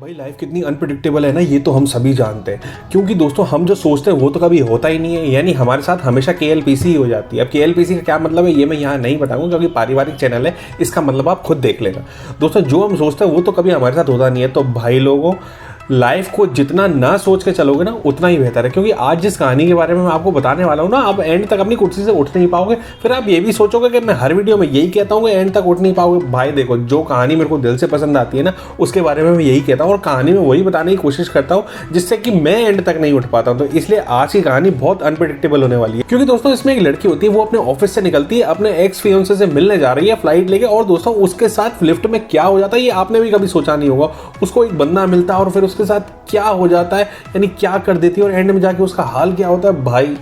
भाई लाइफ कितनी अनप्रिडिक्टेबल है ना, ये तो हम सभी जानते हैं। क्योंकि दोस्तों हम जो सोचते हैं वो तो कभी होता ही नहीं है, यानी हमारे साथ हमेशा KLPC ही हो जाती है। अब KLPC का क्या मतलब है ये मैं यहाँ नहीं बताऊंगा क्योंकि पारिवारिक चैनल है, इसका मतलब आप खुद देख लेना। दोस्तों जो हम सोचते हैं वो तो कभी हमारे साथ होता नहीं है। तो भाई लोगों, लाइफ को जितना ना सोच के चलोगे ना उतना ही बेहतर है। क्योंकि आज जिस कहानी के बारे में मैं आपको बताने वाला हूँ ना, आप एंड तक अपनी कुर्सी से उठ नहीं पाओगे। फिर आप ये भी सोचोगे कि मैं हर वीडियो में यही कहता हूँ कि एंड तक उठ नहीं पाओगे। भाई देखो, जो कहानी मेरे को दिल से पसंद आती है ना उसके बारे में मैं यही कहता हूँ और कहानी में वही बताने की कोशिश करता हूँ जिससे कि मैं एंड तक नहीं उठ पाता हूँ। तो इसलिए आज की कहानी बहुत अनप्रेडिक्टेबल होने वाली है। क्योंकि दोस्तों इसमें एक लड़की होती है, वो अपने ऑफिस से निकलती है, अपने एक्स फियांसे से मिलने जा रही है फ्लाइट लेके, और दोस्तों उसके साथ लिफ्ट में क्या हो जाता है ये आपने भी कभी सोचा नहीं होगा। उसको एक बंदा मिलता है और फिर उसके साथ क्या हो जाता है, यानी क्या कर देती है और एंड में जाके उसका हाल क्या होता है। भाई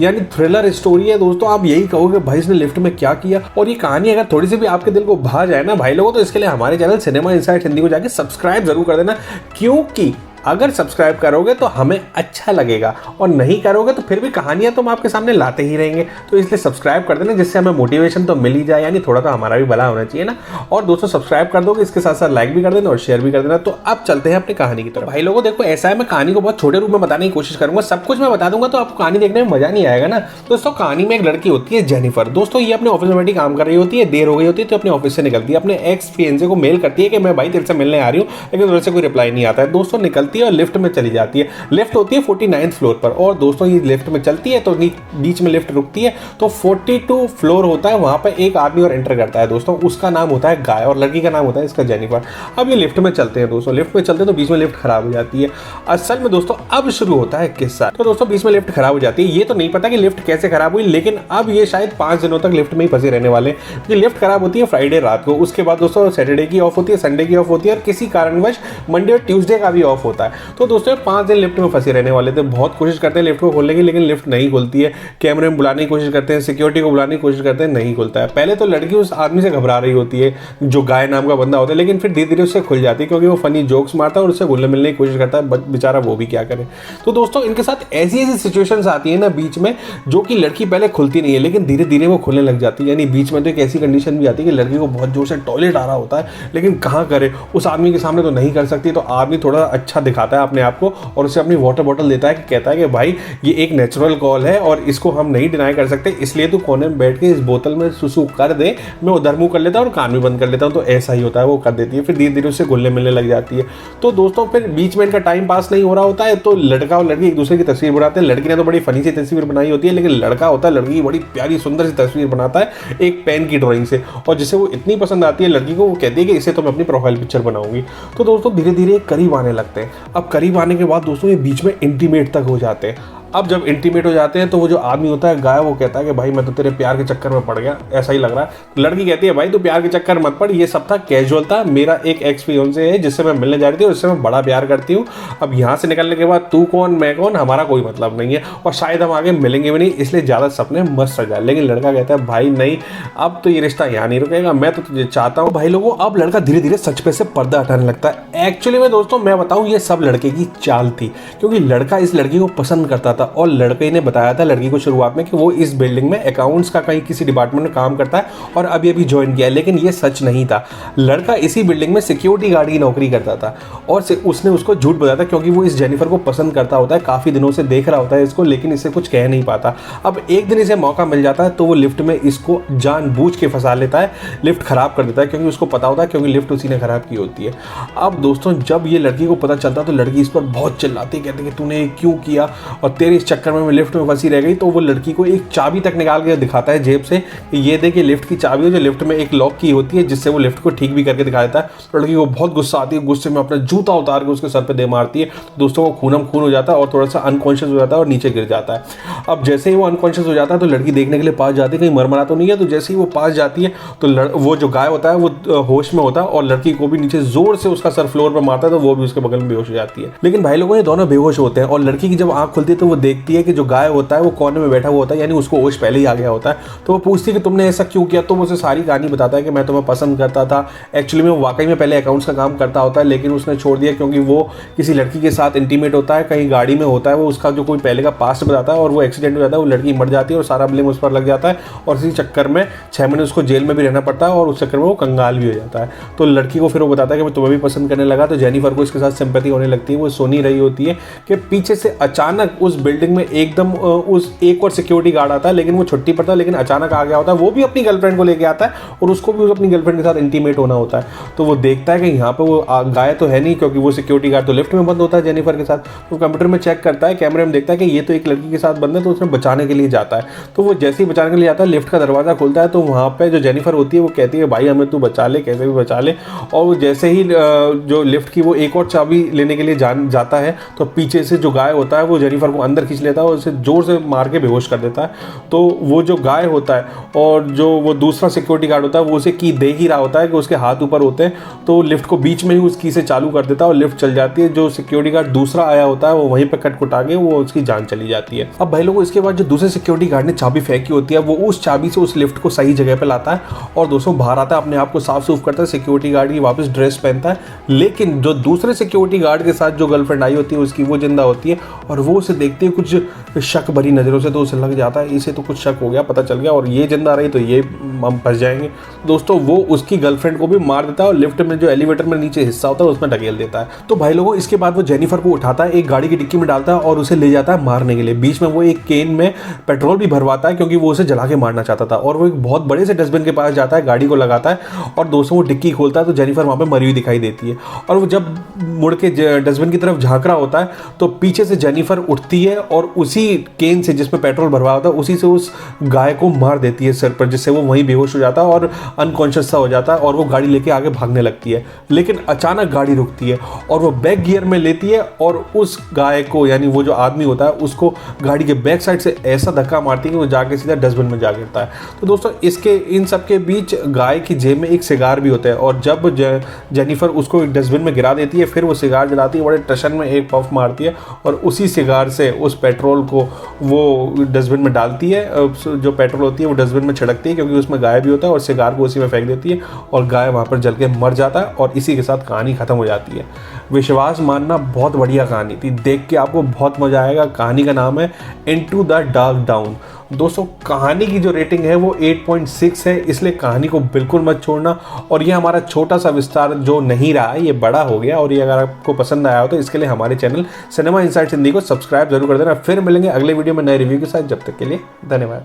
यानी थ्रिलर स्टोरी है दोस्तों। आप यही कहोगे भाई इसने लिफ्ट में क्या किया। और ये कहानी अगर थोड़ी सी भी आपके दिल को भा जाए ना भाई लोगों, तो इसके लिए हमारे चैनल सिनेमा इनसाइट हिंदी को जाके सब्सक्राइब जरूर कर देना। क्योंकि अगर सब्सक्राइब करोगे तो हमें अच्छा लगेगा और नहीं करोगे तो फिर भी कहानियां तो हम आपके सामने लाते ही रहेंगे। तो इसलिए सब्सक्राइब कर देना जिससे हमें मोटिवेशन तो मिल ही जाए, यानी थोड़ा तो हमारा भी भला होना चाहिए ना। और दोस्तों सब्सक्राइब कर दोगे, इसके साथ साथ लाइक भी कर देना और शेयर भी कर देना। तो अब चलते हैं अपनी कहानी की तरफ। भाई लोगों देखो, ऐसा है मैं कहानी को बहुत छोटे रूप में बताने की कोशिश करूंगा। सब कुछ मैं बता दूंगा तो आपको कहानी देखने में मजा नहीं आएगा ना। दोस्तों कहानी में एक लड़की होती है जेनिफर। दोस्तों ये अपने ऑफिस में बैठी काम कर रही होती है, देर हो गई होती है तो अपने ऑफिस से निकलती है, अपने एक्स फियांसे को मेल करती है कि मैं भाई तेरे से मिलने आ रही हूँ, लेकिन उधर से कोई रिप्लाई नहीं आता है। दोस्तों निकलती है और लिफ्ट में चली जाती है। लिफ्ट होती है 49th फ्लोर पर, और दोस्तों ये लिफ्ट में चलती है तो बीच में लिफ्ट रुकती है तो 42 फ्लोर होता है। वहां पर एक आदमी और एंटर करता है दोस्तों, उसका नाम होता है गाय और लड़की का नाम होता है इसका जेनिफर। अब ये लिफ्ट में चलते हैं दोस्तों, लिफ्ट में चलते हैं तो बीच में लिफ्ट खराब हो जाती है। असल में दोस्तों अब शुरू होता है किस्सा। तो दोस्तों बीच में लिफ्ट खराब हो जाती है, ये तो नहीं पता कि लिफ्ट कैसे खराब हुई, लेकिन अब ये शायद 5 दिनों तक लिफ्ट में ही फंसे रहने वाले। ये लिफ्ट खराब होती है फ्राइडे रात को, उसके बाद दोस्तों सैटरडे की ऑफ होती है, संडे की ऑफ होती है और किसी कारणवश मंडे और ट्यूसडे का भी ऑफ होता है। तो दोस्तों 5 दिन लिफ्ट में फंसे रहने वाले थे। बहुत कोशिश करते हैं लिफ्ट को खोलने की, लेकिन लिफ्ट नहीं खुलती है। कैमरे में बुलाने की कोशिश करते हैं, सिक्योरिटी को बुलाने की कोशिश करते हैं, नहीं खुलता है। पहले तो लड़की उस आदमी से घबरा रही होती है जो गाय नाम का बंदा होता है, लेकिन फिर धीरे धीरे उससे खुल जाती है क्योंकि वो फनी जोक्स मारता है और उससे घुलने मिलने की कोशिश करता है। बेचारा वो भी क्या करे। तो दोस्तों इनके साथ ऐसी ऐसी सिचुएशंस आती है ना बीच में, जो कि लड़की पहले खुलती नहीं है लेकिन धीरे धीरे वो खुलने लग जाती है। यानी बीच में तो एक ऐसी कंडीशन भी आती है कि लड़की को बहुत जोर से टॉयलेट आ रहा होता है, लेकिन कहाँ करे, उस आदमी के सामने तो नहीं कर सकती। तो आदमी थोड़ा अच्छा दिखाता है अपने आप को और उसे अपनी वाटर बॉटल देता है, कहता है कि भाई ये एक नेचुरल कॉल है और इसको हम नहीं डिनाई कर सकते, इसलिए तू कोने में बैठ के इस बोतल में सुसु कर दे, मैं उधर मुंह कर लेता हूँ और कान भी बंद कर लेता हूँ। तो ऐसा ही होता है, वो कर देती है। फिर धीरे धीरे उससे घुलने मिलने लग जाती है। तो दोस्तों फिर बीच में इनका टाइम पास नहीं हो रहा होता है, तो लड़का और लड़की एक दूसरे की तस्वीर बनाते हैं। लड़की ने तो बड़ी फनी सी तस्वीर बनाई होती है, लेकिन लड़का होता है लड़की की बड़ी प्यारी सुंदर सी तस्वीर बनाता है एक पेन की ड्राइंग से, और जिसे वो इतनी पसंद आती है लड़की को, वो कहती है कि इसे तो मैं अपनी प्रोफाइल पिक्चर बनाऊंगी। तो दोस्तों धीरे धीरे करीब आने लगते हैं। अब करीब आने के बाद दोस्तों ये बीच में इंटीमेट तक हो जाते हैं। अब जब इंटीमेट हो जाते हैं तो वो जो आदमी होता है गाय, वो कहता है कि भाई मैं तो तेरे प्यार के चक्कर में पड़ गया, ऐसा ही लग रहा है। लड़की कहती है भाई तू प्यार के चक्कर मत पड़, ये सब था कैजुअल था, मेरा एक एक्स फियांसे है जिससे मैं मिलने जा रही थी और उससे मैं बड़ा प्यार करती हूँ। अब यहाँ से निकलने के बाद तू कौन मैं कौन, हमारा कोई मतलब नहीं है और शायद हम आगे मिलेंगे भी नहीं, इसलिए ज़्यादा सपने मत सजा। लेकिन लड़का कहता है भाई नहीं, अब तो ये रिश्ता यहाँ नहीं रुकेगा, मैं तो तुझे चाहता हूँ। भाई लोगों अब लड़का धीरे धीरे सच पे से पर्दा हटाने लगता है। एक्चुअली में दोस्तों मैं बताऊँ ये सब लड़के की चाल थी, क्योंकि लड़का इस लड़की को पसंद करता था और लड़के ने बताया था लड़की को शुरुआत में कि वो इस बिल्डिंग में अकाउंट्स का कहीं किसी डिपार्टमेंट में काम करता है और अब ये भी ज्वाइन किया है, लेकिन ये सच नहीं था। लड़का इसी बिल्डिंग में सिक्योरिटी गार्ड की नौकरी करता था और उसने उसको झूठ बताया था क्योंकि वो इस जेनिफर को पसंद करता होता है, काफ़ी दिनों से देख रहा होता है इसको, लेकिन इसे कुछ कह नहीं पाता। अब एक दिन इसे मौका मिल जाता है तो वो लिफ्ट में इसको जानबूझ के फंसा लेता है, लिफ्ट खराब कर देता है क्योंकि उसको पता होता है, क्योंकि लिफ्ट उसी ने खराब की होती है। अब दोस्तों जब ये लड़की को पता चलता तो लड़की इस पर बहुत चिल्लाती, कहती है कि तूने क्यों किया और तेरे इस चक्कर में लिफ्ट में फंसी रह गई। तो वो लड़की को एक चाबी तक निकाल के दिखाता है जेब से, ये देखिए लिफ्ट की चाबी है जो लिफ्ट में एक लॉक की होती है जिससे वो लिफ्ट को ठीक भी करके दिखा देता है। तो लड़की को बहुत गुस्सा आती है, गुस्से में अपना जूता उतार के उसके सर पे दे मारती है। दोस्तों वो खूनम खून हो जाता है और थोड़ा सा अनकॉन्शियस हो जाता है और नीचे गिर जाता है। अब जैसे ही वो अनकॉन्शियस हो जाता है तो लड़की देखने के लिए पास जाती है कहीं मरमरा तो नहीं है। तो जैसे ही वो पास जाती है तो वो जो गाय होता है वो होश में होता है और लड़की को भी नीचे जोर से उसका सर फ्लोर पर मारता है तो वो भी उसके बगल में बेहोश हो जाती है। लेकिन भाई लोगों ये दोनों बेहोश होते हैं और लड़की की जब आंख खुलती है तो वो देखती है कि जो गाय होता है वो कोने में बैठा हुआ होता है, यानी उसको होश पहले ही आ गया होता है। तो वो पूछती है कि तुमने ऐसा क्यों किया। तो मुझे सारी कहानी बताता है कि मैं तुम्हें पसंद करता था। एक्चुअली में वो वाकई में पहले अकाउंट्स का काम करता होता है, लेकिन उसने छोड़ दिया क्योंकि वो किसी लड़की के साथ इंटीमेट होता है, कहीं गाड़ी में होता है। वो उसका जो कोई पहले का पास्ट बताता है और वो एक्सीडेंट हो जाता है, वो लड़की मर जाती है और सारा ब्लेम उस पर लग जाता है। और इसी चक्कर में 6 महीने उसको जेल में भी रहना पड़ता है और उस चक्कर में वो कंगाल भी हो जाता है। तो लड़की को फिर वो बताता है कि मैं तुम्हें भी पसंद करने लगा। तो जेनिफर को इसके साथ सिंपैथी होने लगती है। वो सुन ही रही होती है कि पीछे से अचानक उस बिल्डिंग में एकदम उस एक और सिक्योरिटी गार्ड आता है, लेकिन वो छुट्टी पर था, लेकिन अचानक आ गया होता है। वो भी अपनी गर्लफ्रेंड को लेके आता है और उसको भी अपनी गर्लफ्रेंड के साथ इंटीमेट होना होता है। तो वो देखता है कि यहाँ पे वो गाय तो है नहीं, क्योंकि वो सिक्योरिटी गार्ड तो लिफ्ट में बंद होता है जेनिफर के साथ। तो कंप्यूटर में चेक करता है, कैमरे में देखता है कि ये तो एक लड़की के साथ बंद है, तो उसने बचाने के लिए जाता है। तो वो जैसे ही बचाने के लिए जाता है, लिफ्ट का दरवाजा खुलता है, तो वहाँ पे जो जेनिफर होती है वो कहती है भाई हमें तू बचा ले, कैसे भी बचा ले। और वो जैसे ही जो लिफ्ट की वो एक और चाबी लेने के लिए जाता है, तो पीछे से जो गाय होता है वो जेनिफर को अंदर खींच लेता है और उसे जोर से मार के बेहोश कर देता है। तो वो जो गाय होता है और जो वो दूसरा सिक्योरिटी गार्ड होता है वो उसे की दे ही रहा होता है कि उसके हाथ ऊपर होते हैं, तो लिफ्ट को बीच में ही उस की से चालू कर देता है और लिफ्ट चल जाती है। जो सिक्योरिटी गार्ड दूसरा आया होता है वो वहीं पर कटकुटा के वो उसकी जान चली जाती है। अब भाई लोगों, इसके बाद जो दूसरे सिक्योरिटी गार्ड ने चाबी फेंकी होती है, वो उस चाबी से उस लिफ्ट को सही जगह पे लाता है और दोस्तों बाहर आता है, अपने आप को साफ सूफ करता है, सिक्योरिटी गार्ड की वापस ड्रेस पहनता है। लेकिन जो दूसरे सिक्योरिटी गार्ड के साथ जो गर्लफ्रेंड आई होती है उसकी, वो जिंदा होती है और वो उसे देखती है कुछ शक भरी नजरों से। तो उसे लग जाता है इसे तो कुछ शक हो गया, पता चल गया, और ये जिंदा रही तो ये हम फंस जाएंगे। दोस्तों वो उसकी गर्लफ्रेंड को भी मार देता है और लिफ्ट में जो एलिवेटर में नीचे हिस्सा होता है उसमें ढकेल देता है। तो भाई लोगों, इसके बाद वो जेनिफर को उठाता है, एक गाड़ी की डिक्की में डालता है और उसे ले जाता है मारने के लिए। बीच में वो एक केन में पेट्रोल भी भरवाता है क्योंकि वो उसे जला के मारना चाहता था। और वो एक बहुत बड़े से डस्टबिन के पास जाता है, गाड़ी को लगाता है और दोस्तों वो डिक्की खोलता है तो जेनिफर वहां पे मरी हुई दिखाई देती है। और वो जब मुड़ के डस्टबिन की तरफ झांक रहा होता है तो पीछे से जेनिफर उठती है और उसी केन से जिसमें पेट्रोल भरवा होता है उसी से उस गाय को मार देती है सिर पर, जिससे वो वहीं बेहोश हो जाता है और अनकॉन्शियस सा हो जाता है और वो गाड़ी लेके आगे भागने लगती है। लेकिन अचानक गाड़ी रुकती है और वो बैक गियर में लेती है और उस गाय को, यानी वो जो आदमी होता है उसको गाड़ी के बैक साइड से ऐसा धक्का मारती है कि वो जाके सीधा डस्टबिन में जा गिरता है। तो दोस्तों इसके इन सब के बीच गाय की जेब में एक सिगार भी होता है और जब जेनिफर उसको एक डस्टबिन में गिरा देती है, फिर वो सिगार जलाती है, बड़े टशन में एक पफ मारती है और उसी सिगार से उस पेट्रोल को वो डस्टबिन में डालती है। जो पेट्रोल होती है वो डस्टबिन में छिड़कती है क्योंकि उसमें गाय भी होता है और सिगार को उसी में फेंक देती है और गाय वहाँ पर जल के मर जाता है और इसी के साथ कहानी खत्म हो जाती है। विश्वास मानना, बहुत बढ़िया कहानी थी, देख के आपको बहुत मजा आएगा। कहानी का नाम है इनटू द डार्क डाउन। दोस्तों कहानी की जो रेटिंग है वो 8.6 है, इसलिए कहानी को बिल्कुल मत छोड़ना। और ये हमारा छोटा सा विस्तार जो नहीं रहा है ये बड़ा हो गया, और ये अगर आपको पसंद आया हो तो इसके लिए हमारे चैनल सिनेमा इनसाइट्स हिंदी को सब्सक्राइब जरूर कर देना। फिर मिलेंगे अगले वीडियो में नए रिव्यू के साथ, जब तक के लिए धन्यवाद।